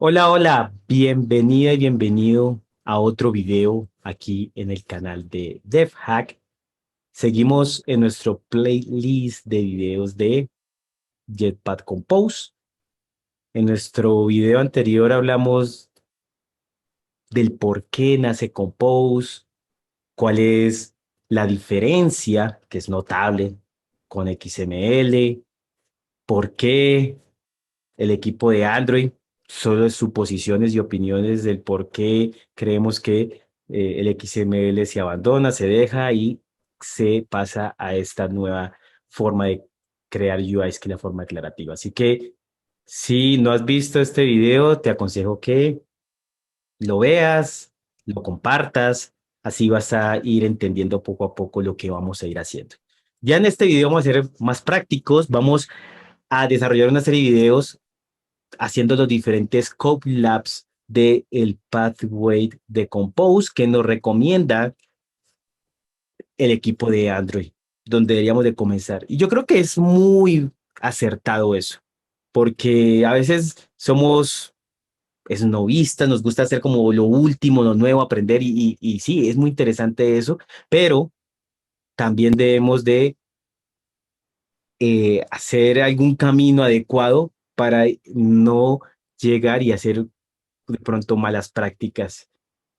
Hola, hola, bienvenida y bienvenido a otro video aquí en el canal de DevHack. Seguimos en nuestro playlist de videos de Jetpack Compose. En nuestro video anterior hablamos del por qué nace Compose, cuál es la diferencia, que es notable, con XML, por qué el equipo de Android, solo suposiciones y opiniones del por qué creemos que el XML se abandona, se deja y se pasa a esta nueva forma de crear UIs, que es la forma declarativa. Así que si no has visto este video, te aconsejo que lo veas, lo compartas, así vas a ir entendiendo poco a poco lo que vamos a ir haciendo. Ya en este video vamos a ser más prácticos, vamos a desarrollar una serie de videos haciendo los diferentes code labs del pathway de Compose que nos recomienda el equipo de Android, donde deberíamos de comenzar. Y yo creo que es muy acertado eso, porque a veces somos novistas, nos gusta hacer como lo último, lo nuevo, aprender y sí, es muy interesante eso, pero también debemos de hacer algún camino adecuado para no llegar y hacer de pronto malas prácticas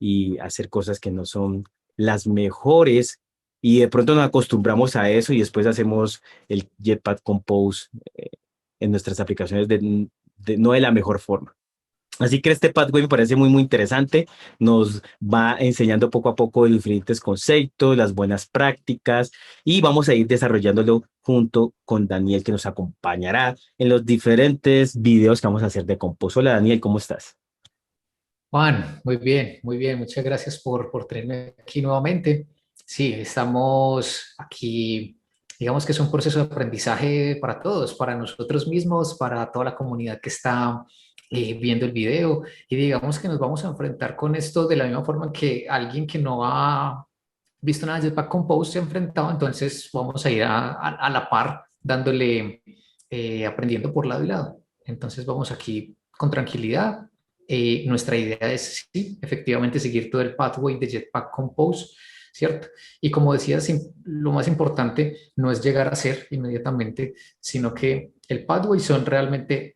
y hacer cosas que no son las mejores y de pronto nos acostumbramos a eso y después hacemos el Jetpack Compose en nuestras aplicaciones no de la mejor forma. Así que este pathway me parece muy interesante. Nos va enseñando poco a poco los diferentes conceptos, las buenas prácticas y vamos a ir desarrollándolo junto con Daniel que nos acompañará en los diferentes videos que vamos a hacer de Compose. Hola Daniel, ¿cómo estás? Juan, muy bien, muy bien. Muchas gracias por tenerme aquí nuevamente. Sí, estamos aquí, digamos que es un proceso de aprendizaje para todos, para nosotros mismos, para toda la comunidad que está viendo el video. Y digamos que nos vamos a enfrentar con esto de la misma forma que alguien que no ha visto nada de Jetpack Compose se ha enfrentado. Entonces vamos a ir a la par, dándole, aprendiendo por lado y lado. Entonces vamos aquí con tranquilidad. Nuestra idea es, sí, efectivamente, seguir todo el pathway de Jetpack Compose, ¿cierto? Y como decías, lo más importante no es llegar a ser inmediatamente, sino que el pathway son realmente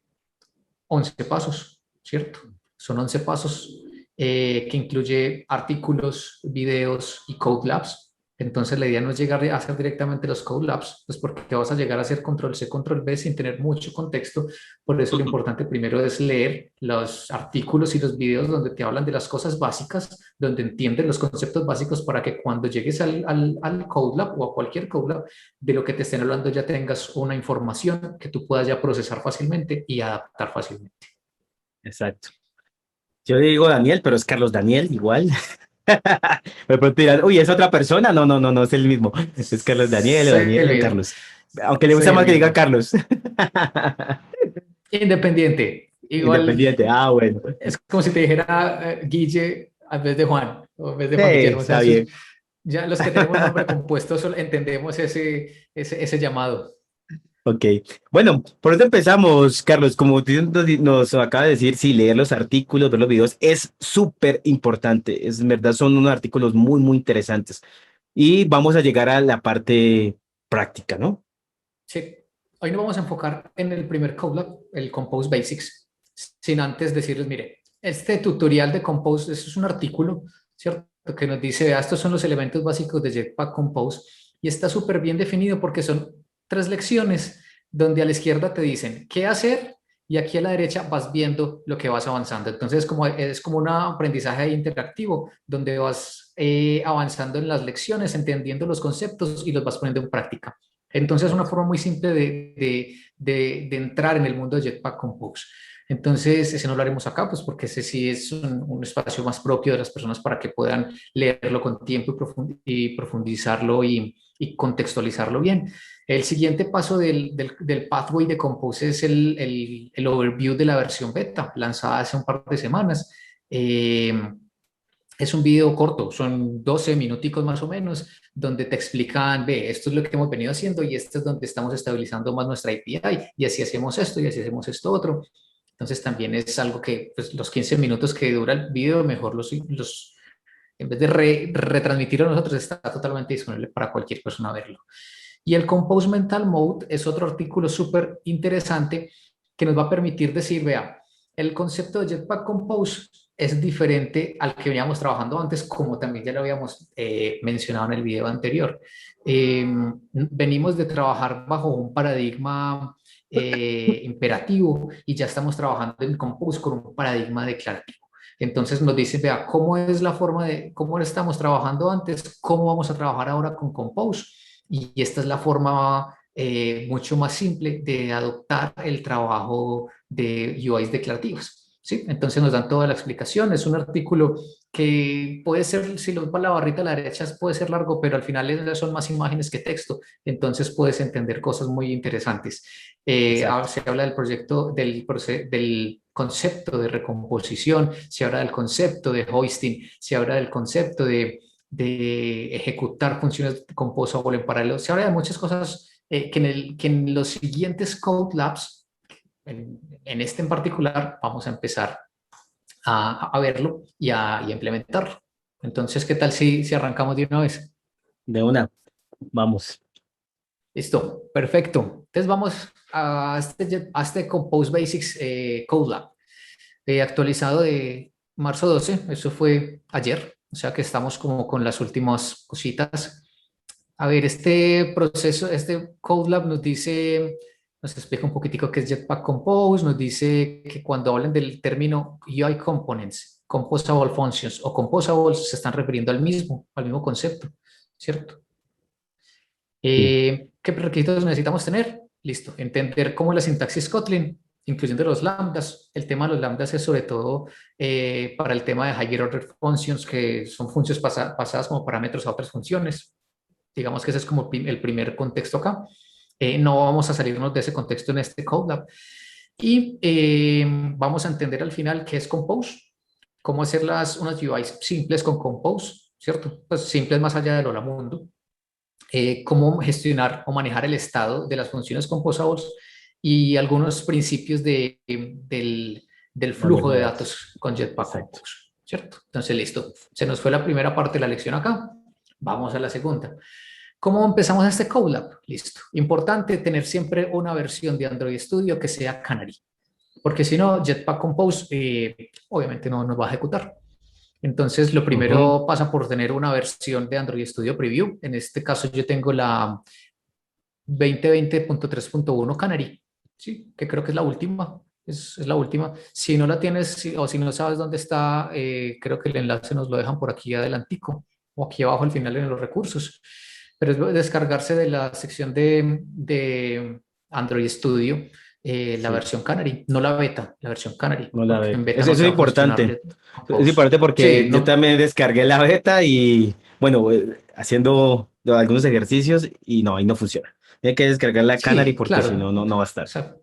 11 pasos, ¿cierto? Son 11 pasos que incluye artículos, videos y code labs. Entonces la idea no es llegar a hacer directamente los code labs, pues porque te vas a llegar a hacer control C, control V sin tener mucho contexto. Por eso lo importante primero es leer los artículos y los videos donde te hablan de las cosas básicas, donde entienden los conceptos básicos para que cuando llegues al code lab o a cualquier code lab, de lo que te estén hablando ya tengas una información que tú puedas ya procesar fácilmente y adaptar fácilmente. Exacto. Yo digo Daniel, pero es Carlos Daniel, igual. De pronto dirán, uy, ¿es otra persona? No, no, no, no es el mismo. Es Carlos Daniel o Soy el Daniel o mismo, Carlos. Aunque le soy gusta el más que diga mismo. Carlos. Independiente. Igual Independiente. Ah, bueno. es como si te dijera Guille en vez de Juan o en vez de Sí, Juan Guillermo. O sea, está eso bien. ya los que tenemos nombre compuesto entendemos ese llamado. Ok. Bueno, por eso empezamos, Carlos. Como tú nos acaba de decir, sí, leer los artículos, ver los videos es súper importante. Es en verdad, son unos artículos muy interesantes. Y vamos a llegar a la parte práctica, ¿no? Sí, hoy nos vamos a enfocar en el primer Colab, el Compose Basics, sin antes decirles, mire, este tutorial de Compose, eso es un artículo, ¿cierto? Que nos dice, vea, estos son los elementos básicos de Jetpack Compose y está súper bien definido porque son 3 lecciones donde a la izquierda te dicen qué hacer y aquí a la derecha vas viendo lo que vas avanzando. Entonces, es como un aprendizaje interactivo donde vas avanzando en las lecciones, entendiendo los conceptos y los vas poniendo en práctica. Entonces, es una Exacto. forma muy simple de entrar en el mundo de Jetpack Compose. Entonces, ese no lo haremos acá, pues porque ese sí es un espacio más propio de las personas para que puedan leerlo con tiempo y profundizarlo y contextualizarlo bien. El siguiente paso del pathway de Compose es el overview de la versión beta, lanzada hace un par de semanas. Eh, es un video corto, son 12 minuticos más o menos, donde te explican, ve, esto es lo que hemos venido haciendo y esto es donde estamos estabilizando más nuestra API y así hacemos esto y así hacemos esto otro. Entonces también es algo que pues, los 15 minutos que dura el video, mejor en vez de retransmitirlo a nosotros, está totalmente disponible para cualquier persona verlo. Y el Compose Mental Mode es otro artículo súper interesante que nos va a permitir decir, vea, el concepto de Jetpack Compose es diferente al que veníamos trabajando antes, como también ya lo habíamos mencionado en el video anterior. Venimos de trabajar bajo un paradigma imperativo y ya estamos trabajando en Compose con un paradigma declarativo. Entonces nos dice, vea, ¿cómo es la forma de, cómo estamos trabajando antes? ¿Cómo vamos a trabajar ahora con Compose? Y esta es la forma mucho más simple de adoptar el trabajo de UIs declarativas. ¿Sí? Entonces nos dan toda la explicación. Es un artículo que puede ser, si lo va a la barrita a la derecha, puede ser largo, pero al final son más imágenes que texto. Entonces puedes entender cosas muy interesantes. Exacto. Se habla del proyecto, del concepto de recomposición, se habla del concepto de hoisting, se habla del concepto de ejecutar funciones composable en paralelo. Se habla de muchas cosas que en los siguientes Code Labs, en este en particular, vamos a empezar a verlo y a implementarlo. Entonces, ¿qué tal si arrancamos de una vez? De una, vamos. Listo, perfecto. Entonces vamos a este Compose Basics Code Lab, actualizado de marzo 12, eso fue ayer, o sea que estamos como con las últimas cositas. A ver, este proceso, este Code Lab nos dice, nos explica un poquitico qué es Jetpack Compose, nos dice que cuando hablen del término UI Components, Composable Functions o Composables se están refiriendo al mismo concepto, ¿cierto? Sí. ¿Qué requisitos necesitamos tener? Listo, entender cómo es la sintaxis Kotlin, incluyendo los lambdas. El tema de los lambdas es sobre todo para el tema de higher order functions, que son funciones pasadas como parámetros a otras funciones. Digamos que ese es como el primer contexto acá. No vamos a salirnos de ese contexto en este Code Lab. Y vamos a entender al final qué es Compose, cómo hacer unas UIs simples con Compose, ¿cierto? Pues simples más allá de lo mundo, cómo gestionar o manejar el estado de las funciones composables y algunos principios del flujo Manejo de de datos. datos con Jetpack Exacto. Compose, ¿cierto? Entonces, listo. Se nos fue la primera parte de la lección acá. Vamos a la segunda. ¿Cómo empezamos este Colab? Listo. Importante tener siempre una versión de Android Studio que sea Canary, porque si no, Jetpack Compose obviamente no nos va a ejecutar. Entonces, lo Ujú. primero pasa por tener una versión de Android Studio Preview. En este caso, yo tengo la 2020.3.1 Canary, ¿sí? Que creo que es la última. Es la última. Si no la tienes o si no sabes dónde está, creo que el enlace nos lo dejan por aquí adelantico o aquí abajo al final en los recursos. Pero es descargarse de la sección de Android Studio la Sí, versión Canary, no la beta, la versión Canary, no la porque en beta. beta no Eso te es va a funcionar importante. Es Compose. importante Sí, porque yo no, también descargué la beta y, bueno, haciendo algunos ejercicios y no, ahí no funciona. Tiene que descargar la Canary sí, porque si claro. no, no va a estar. O sea,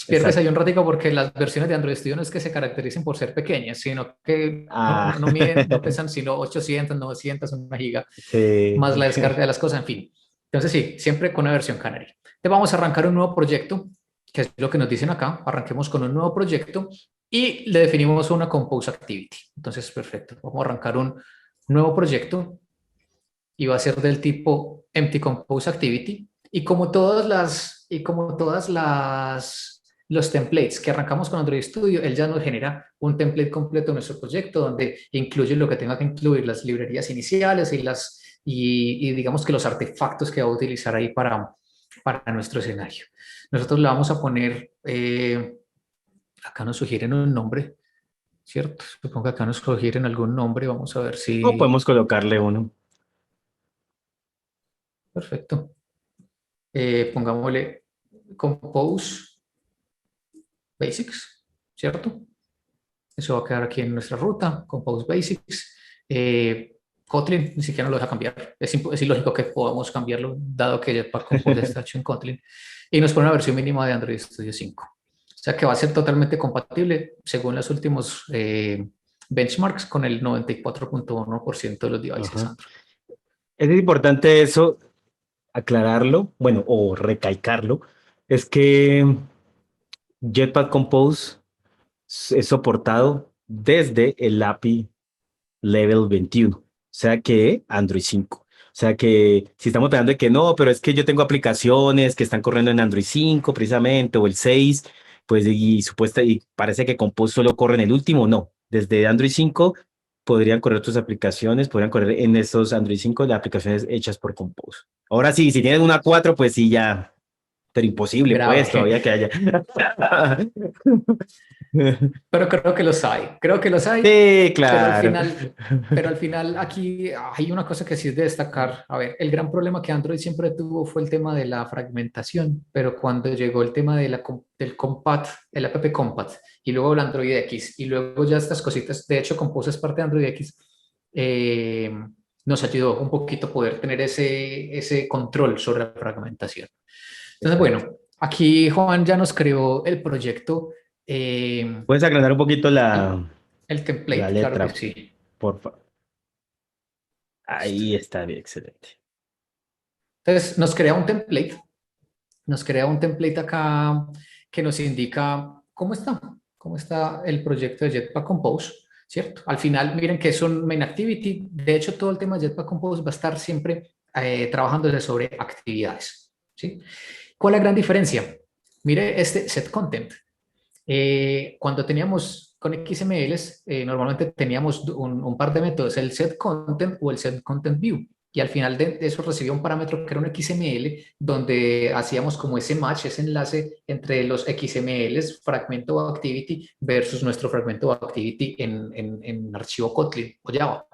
pierdes ahí Exacto. un ratico porque las versiones de Android Studio no es que se caractericen por ser pequeñas, sino que Ah, no miden, no pesan sino 800, 900, una giga, sí. más la descarga de las cosas, en fin. Entonces sí, siempre con una versión Canary. Te vamos a arrancar un nuevo proyecto, que es lo que nos dicen acá. Arranquemos con un nuevo proyecto y le definimos una Compose Activity. Entonces, perfecto. Vamos a arrancar un nuevo proyecto y va a ser del tipo Empty Compose Activity. Y como todas los templates que arrancamos con Android Studio, él ya nos genera un template completo de nuestro proyecto donde incluye lo que tenga que incluir, las librerías iniciales y digamos que los artefactos que va a utilizar ahí para nuestro escenario. Nosotros le vamos a poner, acá nos sugieren un nombre, ¿cierto? Supongo que acá nos sugieren algún nombre, vamos a ver O si... podemos colocarle uno. Perfecto. Pongámosle Compose Basics, ¿cierto? Eso va a quedar aquí en nuestra ruta, Compose Basics. Kotlin ni siquiera nos lo deja cambiar. Es ilógico que podamos cambiarlo, dado que Jetpack Compose está hecho en Kotlin. Y nos pone una versión mínima de Android Studio 5. O sea que va a ser totalmente compatible, según los últimos benchmarks, con el 94.1% de los devices Ajá. Android. Es importante eso, aclararlo, bueno, o recalcarlo, es que Jetpack Compose es soportado desde el API Level 21, o sea que Android 5. O sea que si estamos hablando de que no, pero es que yo tengo aplicaciones que están corriendo en Android 5 precisamente, o el 6, pues y parece que Compose solo corre en el último, no. Desde Android 5 podrían correr tus aplicaciones, podrían correr en estos Android 5 las aplicaciones hechas por Compose. Ahora sí, si tienes una 4 pues sí ya, pero imposible, pues Grave. todavía que haya. Pero creo que los hay, Sí, pero claro. pero al final aquí hay una cosa que sí es de destacar. A ver, el gran problema que Android siempre tuvo fue el tema de la fragmentación, pero cuando llegó el tema de del Compat, el app Compat, y luego el Android X, y luego ya estas cositas, de hecho Compose es parte de Android X, eh, nos ayudó un poquito a poder tener ese control sobre la fragmentación. Entonces, Exacto. bueno, aquí Juan ya nos creó el proyecto. eh, ¿Puedes agrandar un poquito el, el la template, claro que letra, sí. por favor? Listo. Ahí está bien, excelente. Entonces, nos crea un template acá que nos indica cómo está el proyecto de Jetpack Compose, ¿cierto? Al final, miren que es un main activity. De hecho, todo el tema de Jetpack Compose va a estar siempre trabajándose sobre actividades, ¿sí? ¿Cuál es la gran diferencia? Mire este set content. Cuando teníamos con XMLs, normalmente teníamos un par de métodos, el set content o el set content view. Y al final de eso recibía un parámetro que era un XML, donde hacíamos como ese match, ese enlace entre los XMLs, fragmento o activity, versus nuestro fragmento o activity en archivo Kotlin o Java.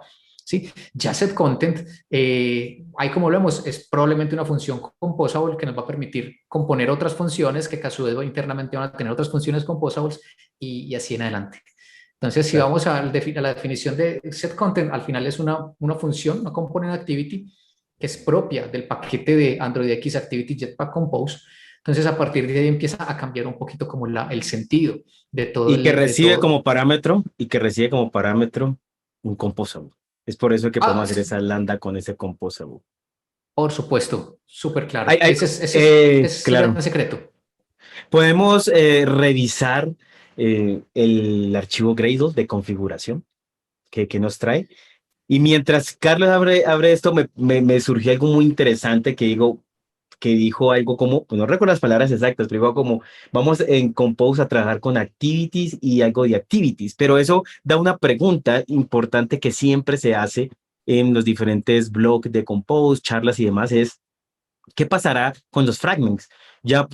¿Sí? Ya set content, ahí como lo vemos, es probablemente una función composable que nos va a permitir componer otras funciones que a su vez internamente van a tener otras funciones composables y así en adelante. Entonces, si Exacto. vamos a la definición de set content, al final es una función, una component activity que es propia del paquete de Android X Activity Jetpack Compose. Entonces, a partir de ahí empieza a cambiar un poquito como el sentido de todo Y que el, de recibe todo. como parámetro, un composable. Es por eso que podemos Ah, hacer esa lambda con ese composable. por supuesto, súper Hay, claro. hay, Ese es el gran claro. secreto. Podemos revisar el archivo Gradle de configuración que nos trae. Y mientras Carlos abre esto, me surgió algo muy interesante que dijo algo como, pues no recuerdo las palabras exactas, pero dijo como, vamos en Compose a trabajar con activities y algo de activities, pero eso da una pregunta importante que siempre se hace en los diferentes blogs de Compose, charlas y demás, es, ¿qué pasará con los fragments? Ya,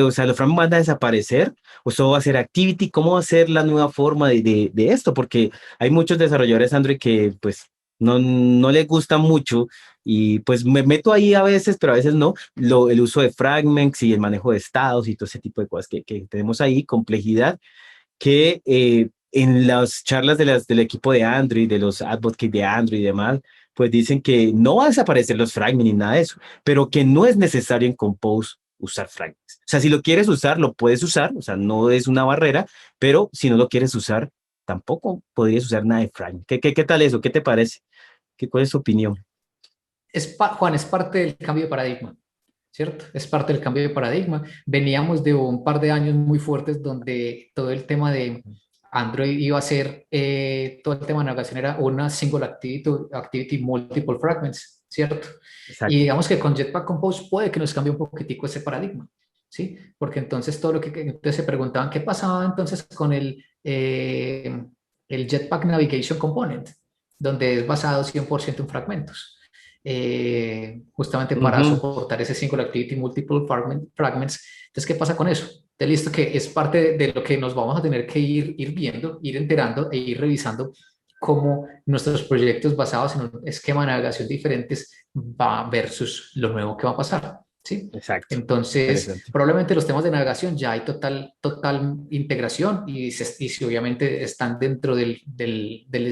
o sea, los fragments van a desaparecer, o eso va a ser activity, ¿cómo va a ser la nueva forma de esto? Porque hay muchos desarrolladores Android que pues no les gusta mucho y pues me meto ahí a veces, pero a veces no, el uso de fragments y el manejo de estados y todo ese tipo de cosas que tenemos ahí, complejidad que en las charlas del equipo de Android, de los advocates de Android y demás, pues dicen que no va a desaparecer los fragments ni nada de eso, pero que no es necesario en Compose usar fragments. O sea, si lo quieres usar, lo puedes usar, o sea, no es una barrera, pero si no lo quieres usar, tampoco podrías usar nada de fragments. ¿Qué tal eso? ¿Qué te parece? ¿Cuál es tu opinión? Juan, es parte del cambio de paradigma, ¿cierto? Es parte del cambio de paradigma. Veníamos de un par de años muy fuertes donde todo el tema de Android iba a ser, todo el tema de navegación era una single activity multiple fragments, ¿cierto? Y Exacto. digamos que con Jetpack Compose puede que nos cambie un poquitico ese paradigma, ¿sí? Porque entonces todo lo que entonces se preguntaban, ¿qué pasaba entonces con el Jetpack Navigation Component? Donde es basado 100% en fragmentos, justamente para Ujú. soportar ese single activity multiple fragments. Entonces, ¿qué pasa con eso? Entonces, listo, que es parte de lo que nos vamos a tener que ir viendo, ir enterando e ir revisando cómo nuestros proyectos basados en un esquema de navegación diferentes va versus lo nuevo que va a pasar, ¿sí? Exacto. Entonces, Interesante. probablemente los temas de navegación ya hay total integración y si obviamente están dentro del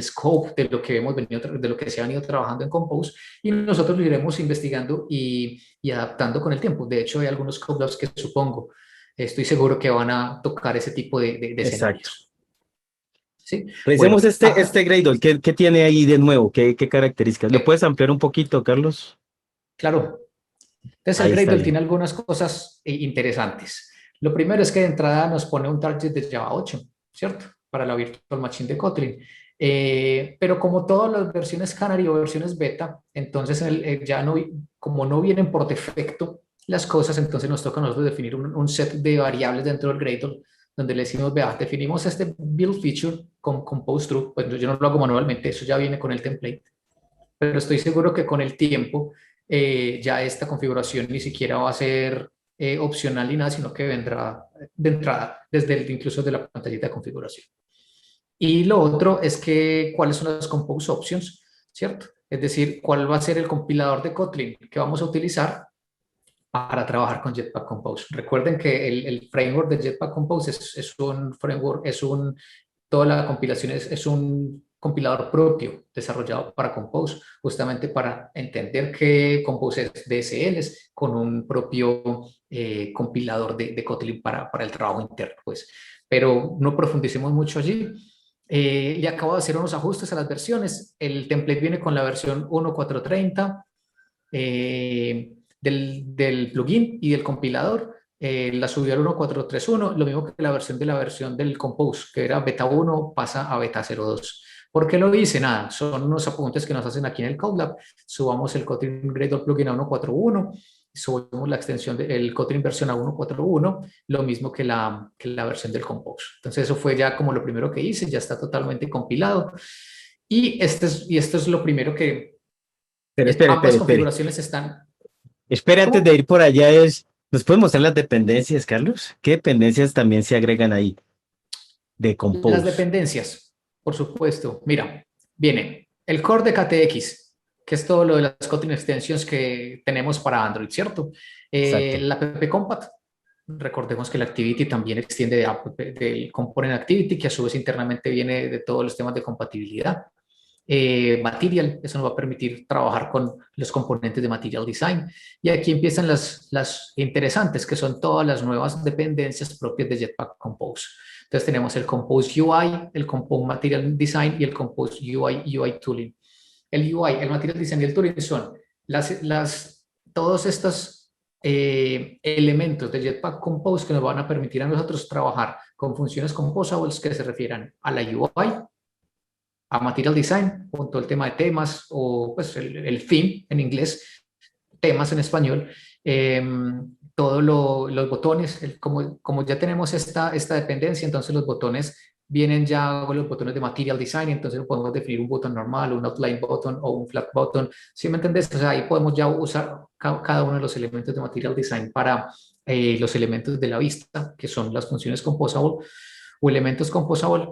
scope de lo que hemos venido, de lo que se ha venido trabajando en Compose y nosotros lo iremos investigando y adaptando con el tiempo. De hecho, hay algunos code que supongo, estoy seguro que van a tocar ese tipo de Exacto. escenarios. ¿Sí? Bueno, Revisemos este Gradle. ¿Qué tiene ahí de nuevo? ¿Qué características? ¿Lo puedes ampliar un poquito, Carlos? claro. Entonces, el Ahí está Gradle bien. tiene algunas cosas interesantes. Lo primero es que de entrada nos pone un target de Java 8. ¿cierto? Para la Virtual Machine de Kotlin. Pero como todas las versiones Canary o versiones beta, entonces ya no, como no vienen por defecto las cosas, entonces nos toca a nosotros definir un set de variables dentro del Gradle, donde le decimos, vea, definimos este build feature con compose true, pues yo no lo hago manualmente, eso ya viene con el template, pero estoy seguro que con el tiempo ya esta configuración ni siquiera va a ser opcional ni nada, sino que vendrá de entrada, incluso de la pantallita de configuración. Y lo otro es que cuáles son las compose options, ¿cierto? Es decir, cuál va a ser el compilador de Kotlin que vamos a utilizar para trabajar con Jetpack Compose. Recuerden que el framework de Jetpack Compose es un framework, toda la compilación es un compilador propio desarrollado para Compose, justamente para entender que Compose es DSLs con un propio compilador de Kotlin para el trabajo interno, pues. Pero no profundicemos mucho allí. Le acabo de hacer unos ajustes a las versiones. El template viene con la versión 1.430 del plugin y del compilador. La subió al 1.431, lo mismo que la versión del Compose, que era beta 1, pasa a beta 0.2. ¿Por qué lo hice? Nada, son unos apuntes que nos hacen aquí en el CodeLab. Subamos el Kotlin Gradle plugin a 1.4.1, subimos la extensión del Kotlin versión a 1.4.1, lo mismo que la versión del Compose. Entonces eso fue ya como lo primero que hice, ya está totalmente compilado. Y esto es lo primero que ambas Espere. configuraciones están. Espere, antes de ¿Cómo? ir por allá ¿nos puedes mostrar las dependencias, Carlos? ¿Qué dependencias también se agregan ahí de Las Compose? dependencias, por supuesto. Mira, viene el core de KTX, que es todo lo de las Kotlin extensions que tenemos para Android, ¿cierto? Exacto. La ppcompat. Recordemos que la Activity también extiende del Component Activity, que a su vez internamente viene de todos los temas de compatibilidad. Material, eso nos va a permitir trabajar con los componentes de Material Design. Y aquí empiezan las interesantes, que son todas las nuevas dependencias propias de Jetpack Compose. Entonces tenemos el Compose UI, el Compose Material Design y el Compose UI Tooling. El UI, el Material Design y el Tooling son todos estos elementos de Jetpack Compose que nos van a permitir a nosotros trabajar con funciones composables que se refieran a la UI, a Material Design, con todo el tema de temas o pues el theme en inglés, temas en español, todos los botones, como ya tenemos esta dependencia, entonces los botones vienen ya con los botones de Material Design, entonces podemos definir un botón normal, un outline button o un flat button, ¿sí me entendés? O sea, ahí podemos ya usar cada uno de los elementos de Material Design para los elementos de la vista, que son las funciones composable o elementos composable.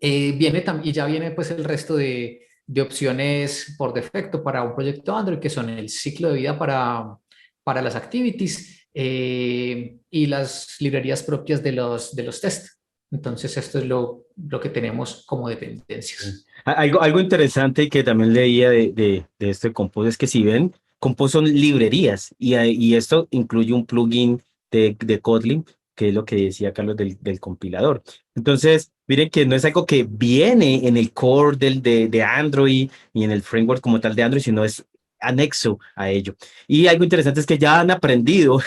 Y ya viene pues el resto de opciones por defecto para un proyecto Android, que son el ciclo de vida para las activities y las librerías propias de los tests. Entonces, esto es lo que tenemos como dependencias. Algo interesante que también leía de este Compose es que si ven, Compose son librerías y esto incluye un plugin de Kotlin, que es lo que decía Carlos del compilador. Entonces, miren que no es algo que viene en el core de Android y en el framework como tal de Android, sino es anexo a ello. Y algo interesante es que ya han aprendido,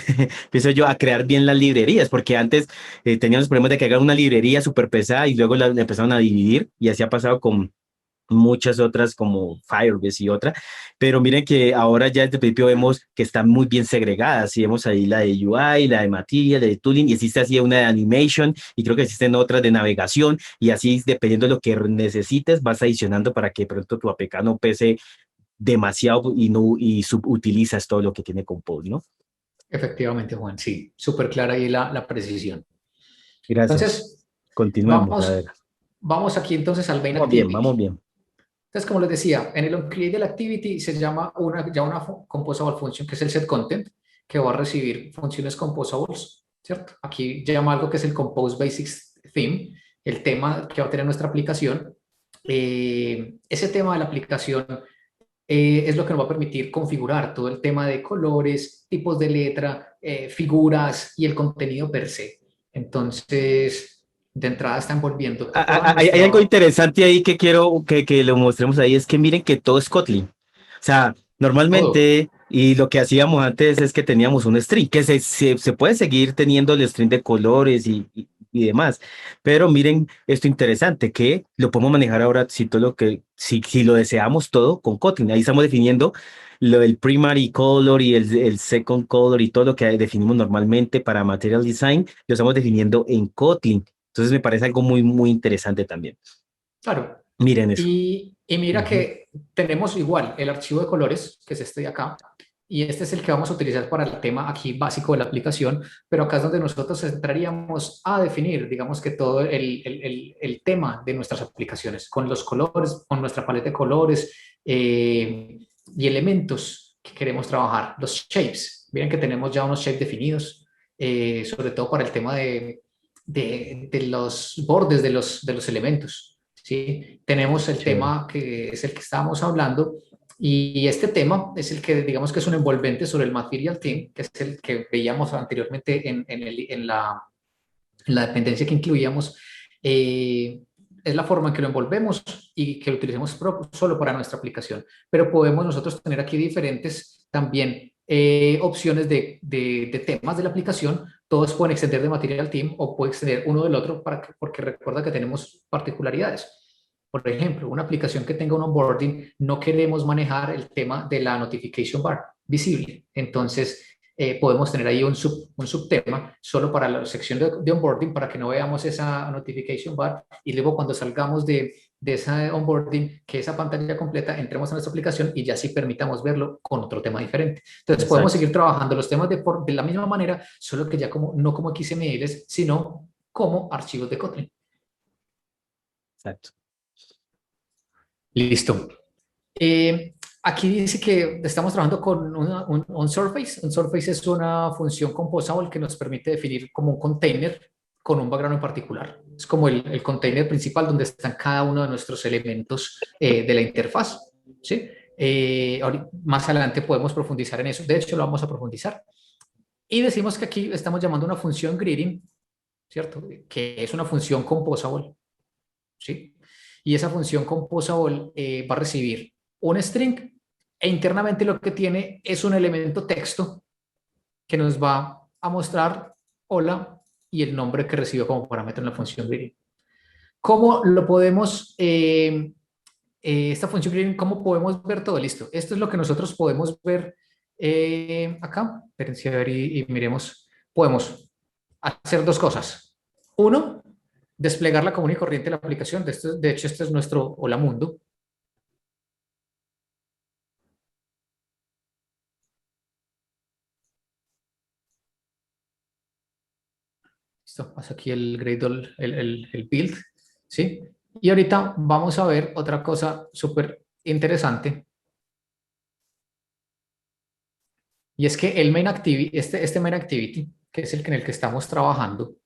pienso yo, a crear bien las librerías, porque antes teníamos problemas de que hagan una librería súper pesada y luego la empezaron a dividir y así ha pasado con muchas otras como Firebase y otra, pero miren que ahora ya desde el principio vemos que están muy bien segregadas y vemos ahí la de UI, la de Material, la de Tooling y existe así una de Animation y creo que existen otras de navegación y así dependiendo de lo que necesites vas adicionando para que de pronto tu APK no pese demasiado y no y subutilizas todo lo que tiene Compose, ¿no? Efectivamente, Juan, sí, súper clara ahí la precisión. Gracias. Entonces, Continuemos, a ver. vamos aquí entonces al main Vamos bien, activity. vamos bien. Entonces, como les decía, en el onCreate de la activity se llama una composable function, que es el setContent, que va a recibir funciones composables, ¿cierto? Aquí llama algo que es el Compose Basics Theme, el tema que va a tener nuestra aplicación. Ese tema de la aplicación es lo que nos va a permitir configurar todo el tema de colores, tipos de letra, figuras y el contenido per se. Entonces, de entrada está envolviendo toda Hay algo nuestra. interesante ahí que quiero que lo mostremos ahí, es que miren que todo es Kotlin. O sea, Todo. normalmente, y lo que hacíamos antes es que teníamos un string, que se puede seguir teniendo el string de colores y y demás. Pero miren esto interesante, que lo podemos manejar ahora si todo lo que, si lo deseamos todo con Kotlin. Ahí estamos definiendo lo del primary color y el second color y todo lo que definimos normalmente para material design, lo estamos definiendo en Kotlin. Entonces me parece algo muy, muy interesante también. Claro. Miren eso. Y mira Ujú. que tenemos igual el archivo de colores, que es este de acá, y este es el que vamos a utilizar para el tema aquí básico de la aplicación, pero acá es donde nosotros entraríamos a definir, digamos que todo el tema de nuestras aplicaciones, con los colores, con nuestra paleta de colores y elementos que queremos trabajar, los shapes. Miren que tenemos ya unos shapes definidos, sobre todo para el tema de los bordes de los elementos. ¿Sí? Tenemos el Chévere. tema que es el que estábamos hablando y este tema es el que digamos que es un envolvente sobre el Material Theme, que es el que veíamos anteriormente en la dependencia que incluíamos. Es la forma en que lo envolvemos y que lo utilicemos solo para nuestra aplicación. Pero podemos nosotros tener aquí diferentes también opciones de temas de la aplicación. Todos pueden extender de Material Theme o puede extender uno del otro porque recuerda que tenemos particularidades. Por ejemplo, una aplicación que tenga un onboarding, no queremos manejar el tema de la notification bar visible. Entonces, podemos tener ahí un subtema solo para la sección de onboarding para que no veamos esa notification bar y luego cuando salgamos de esa onboarding, que esa pantalla completa, entremos a nuestra aplicación y ya sí permitamos verlo con otro tema diferente. Entonces, podemos Exacto, seguir trabajando los temas de la misma manera, solo que ya como, no como XMLs, sino como archivos de Kotlin. exacto. Listo. Aquí dice que estamos trabajando con un Surface. Un Surface es una función composable que nos permite definir como un container con un background en particular. Es como el container principal donde están cada uno de nuestros elementos de la interfaz. ¿Sí? Más adelante podemos profundizar en eso. De hecho, lo vamos a profundizar. Y decimos que aquí estamos llamando una función greeting, ¿cierto? Que es una función composable. ¿Sí? Y esa función composable va a recibir un string e internamente lo que tiene es un elemento texto que nos va a mostrar hola y el nombre que recibió como parámetro en la función greeting. ¿Cómo lo podemos, esta función greeting, cómo podemos ver todo? Listo. Esto es lo que nosotros podemos ver acá. Espérense a ver y miremos. Podemos hacer dos cosas. Uno, desplegar la común y corriente de la aplicación. De hecho, este es nuestro Hola Mundo. Listo, paso aquí el Gradle, el build, ¿sí? Y ahorita vamos a ver otra cosa súper interesante. Y es que el main activity, este main activity, que es el que en el que estamos trabajando,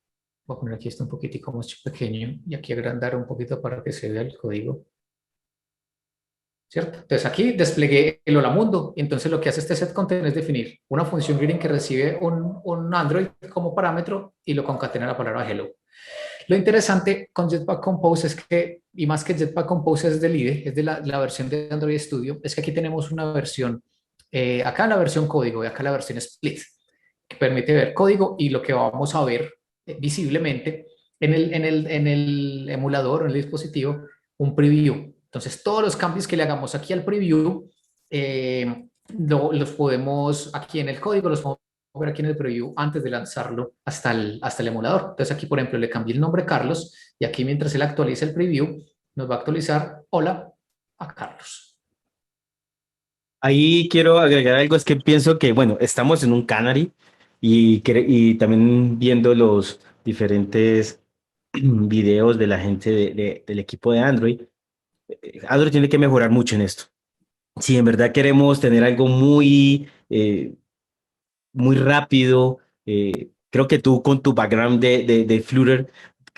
voy a poner aquí esto un poquitico más pequeño y aquí agrandar un poquito para que se vea el código. ¿Cierto? Entonces aquí desplegué el Hola Mundo y entonces lo que hace este set content es definir una función greeting que recibe un Android como parámetro y lo concatena la palabra hello. Lo interesante con Jetpack Compose es que, y más que Jetpack Compose es del IDE, es de la versión de Android Studio, es que aquí tenemos una versión, acá la versión código y acá la versión split, que permite ver código y lo que vamos a ver visiblemente en el emulador o en el dispositivo, un preview. Entonces, todos los cambios que le hagamos aquí al preview, los podemos, aquí en el código, los podemos ver aquí en el preview antes de lanzarlo hasta el emulador. Entonces, aquí, por ejemplo, le cambié el nombre a Carlos y aquí mientras él actualiza el preview, nos va a actualizar hola a Carlos. Ahí quiero agregar algo, es que pienso que, bueno, estamos en un Canary y también viendo los diferentes videos de la gente del equipo de Android. Android tiene que mejorar mucho en esto. Si en verdad queremos tener algo muy, muy rápido, creo que tú con tu background de Flutter,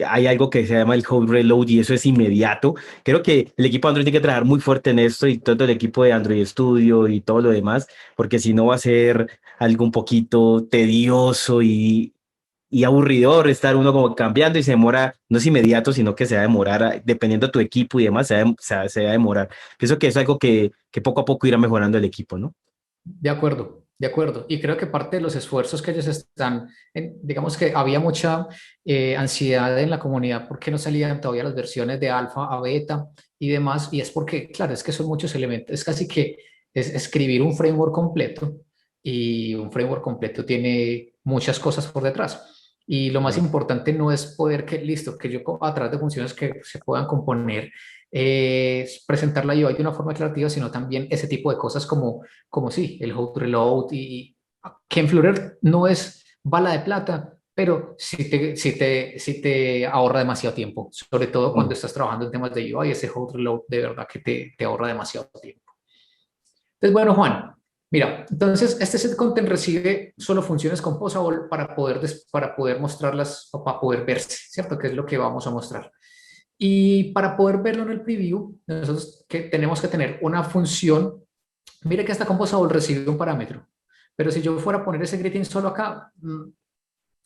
hay algo que se llama el code reload y eso es inmediato. Creo que el equipo de Android tiene que trabajar muy fuerte en esto y todo el equipo de Android Studio y todo lo demás, porque si no va a ser algo un poquito tedioso y aburridor estar uno como cambiando y se demora, no es inmediato, sino que se va a demorar, dependiendo de tu equipo y demás, se va a demorar. Pienso que es algo que poco a poco irá mejorando el equipo, ¿no? De acuerdo, de acuerdo. Y creo que parte de los esfuerzos que ellos están, digamos que había mucha ansiedad en la comunidad porque no salían todavía las versiones de alfa a beta y demás. Y es porque, claro, es que son muchos elementos. Es casi que es escribir un framework completo y un framework completo tiene muchas cosas por detrás. Y lo más Correcto. importante no es poder que, listo, que yo a través de funciones que se puedan componer, presentar la UI de una forma creativa, sino también ese tipo de cosas como sí, el hot reload y que en Flutter no es bala de plata, pero sí te ahorra demasiado tiempo, sobre todo cuando Mm, estás trabajando en temas de UI, ese hot reload de verdad que te ahorra demasiado tiempo. Entonces, bueno, Juan, mira, entonces este set content recibe solo funciones composable para poder mostrarlas o para poder verse, ¿cierto? Que es lo que vamos a mostrar. Y para poder verlo en el preview, nosotros tenemos que tener una función. Mire que esta composable recibe un parámetro, pero si yo fuera a poner ese greeting solo acá,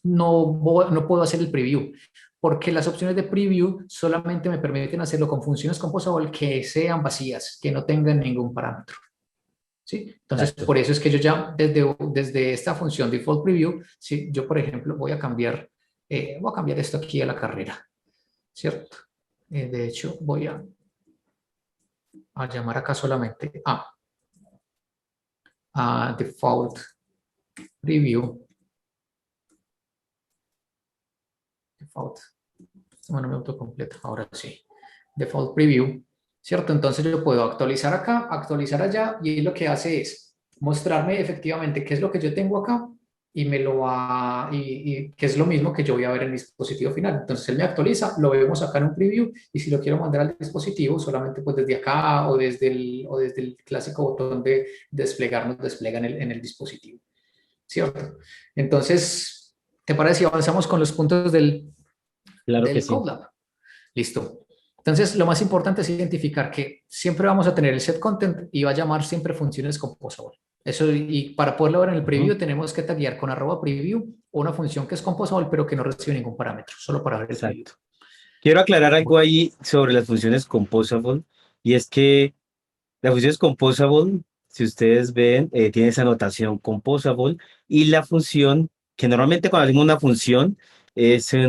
no puedo hacer el preview, porque las opciones de preview solamente me permiten hacerlo con funciones composable que sean vacías, que no tengan ningún parámetro. ¿Sí? Entonces, exacto. por eso es que yo ya desde esta función default preview, si yo, por ejemplo, voy a cambiar esto aquí a la carrera, ¿cierto? De hecho, voy a llamar acá solamente a default preview, default, bueno, me autocompleta, ahora sí, default preview, ¿cierto? Entonces yo puedo actualizar acá, actualizar allá, y lo que hace es mostrarme efectivamente qué es lo que yo tengo acá y me lo va, y que es lo mismo que yo voy a ver en mi dispositivo final. Entonces él me actualiza, lo vemos acá en un preview, y si lo quiero mandar al dispositivo, solamente pues desde acá o desde el clásico botón de desplegar, nos despliega en el dispositivo, ¿cierto? Entonces, ¿te parece si avanzamos con los puntos del, Claro que del sí. CodeLab? Listo. Entonces, lo más importante es identificar que siempre vamos a tener el set content y va a llamar siempre funciones composable. Eso, y para poderlo ver en el Ujú, preview, tenemos que taguear con @preview una función que es composable, pero que no recibe ningún parámetro, solo para ver el preview. exacto. Quiero aclarar algo Bueno, ahí sobre las funciones composable, y es que las funciones composable, si ustedes ven, tiene esa notación composable, y la función, que normalmente cuando hacemos una función es eh,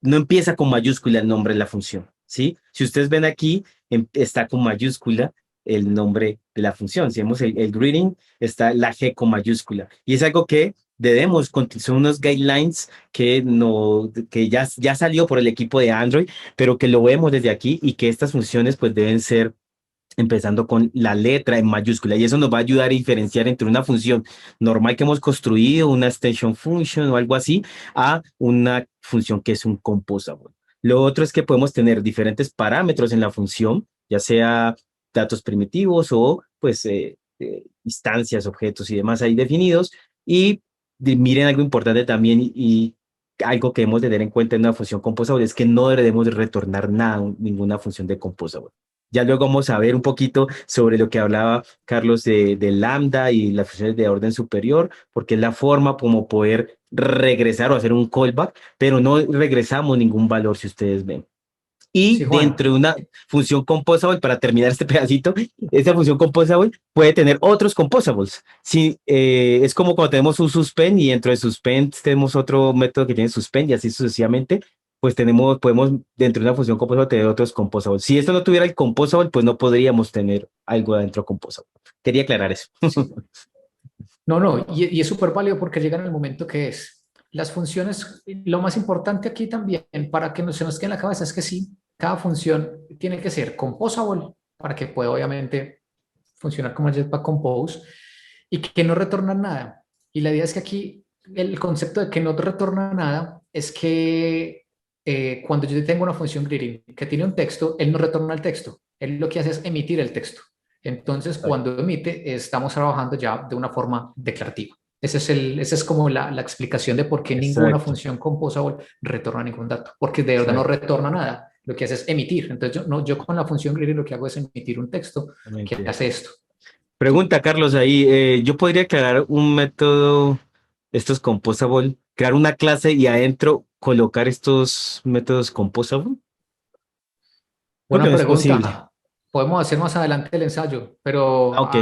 no empieza con mayúscula el nombre de la función, ¿sí? Si ustedes ven aquí, está con mayúscula el nombre de la función. Si vemos el greeting, está la G con mayúscula. Y es algo que debemos, son unos guidelines que, no, que ya salió por el equipo de Android, pero que lo vemos desde aquí, y que estas funciones pues deben ser empezando con la letra en mayúscula, y eso nos va a ayudar a diferenciar entre una función normal que hemos construido, una extension function o algo así, a una función que es un composable. Lo otro es que podemos tener diferentes parámetros en la función, ya sea datos primitivos o pues instancias, objetos y demás ahí definidos. Y miren algo importante también, y algo que debemos tener en cuenta en una función composable, es que no debemos retornar nada, ninguna función de composable. Ya luego vamos a ver un poquito sobre lo que hablaba Carlos de lambda y las funciones de orden superior, porque es la forma como poder regresar o hacer un callback, pero no regresamos ningún valor, si ustedes ven. Y sí, dentro Juan. de una función composable, para terminar este pedacito, esta función composable puede tener otros composables. Si, es como cuando tenemos un suspend, y dentro de suspend tenemos otro método que tiene suspend, y así sucesivamente, pues podemos dentro de una función composable tener otros composables. Si esto no tuviera el composable, pues no podríamos tener algo adentro composable. Quería aclarar eso. Sí. No, no, y es súper válido porque llega en el momento que es. Las funciones, lo más importante aquí también, para que no se nos quede en la cabeza, es que sí, cada función tiene que ser composable para que pueda obviamente funcionar como Jetpack Compose y que no retorna nada. Y la idea es que aquí el concepto de que no retorna nada es que cuando yo tengo una función greeting que tiene un texto, él no retorna el texto. Él lo que hace es emitir el texto. Entonces, cuando emite, estamos trabajando ya de una forma declarativa. Esa es como la explicación de por qué ninguna Exacto, función composable retorna ningún dato, porque de verdad no exacto. retorna nada. Lo que hace es emitir. Entonces, yo, no, yo con la función greeting lo que hago es emitir un texto que Exactamente. hace esto. ¿Sí? Pregunta, Carlos, ahí, yo podría crear un método, estos composable, crear una clase y adentro colocar estos métodos composable. Creo que Buena no es posible. pregunta. podemos hacer más adelante el ensayo, pero Ok,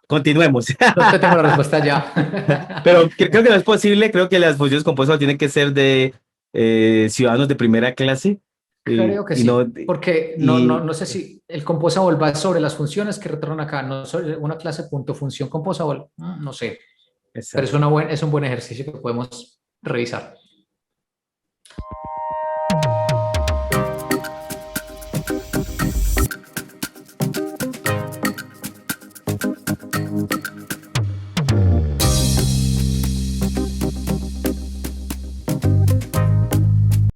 continuemos. no te tengo la respuesta ya. Pero creo que no es posible, creo que las funciones compuestas tienen que ser de ciudadanos de primera clase Creo que y no, sí, porque y no sé si el composable va sobre las funciones que retornan acá, no sobre una clase punto función composable, no sé, pero exacto. es un buen ejercicio que podemos revisar.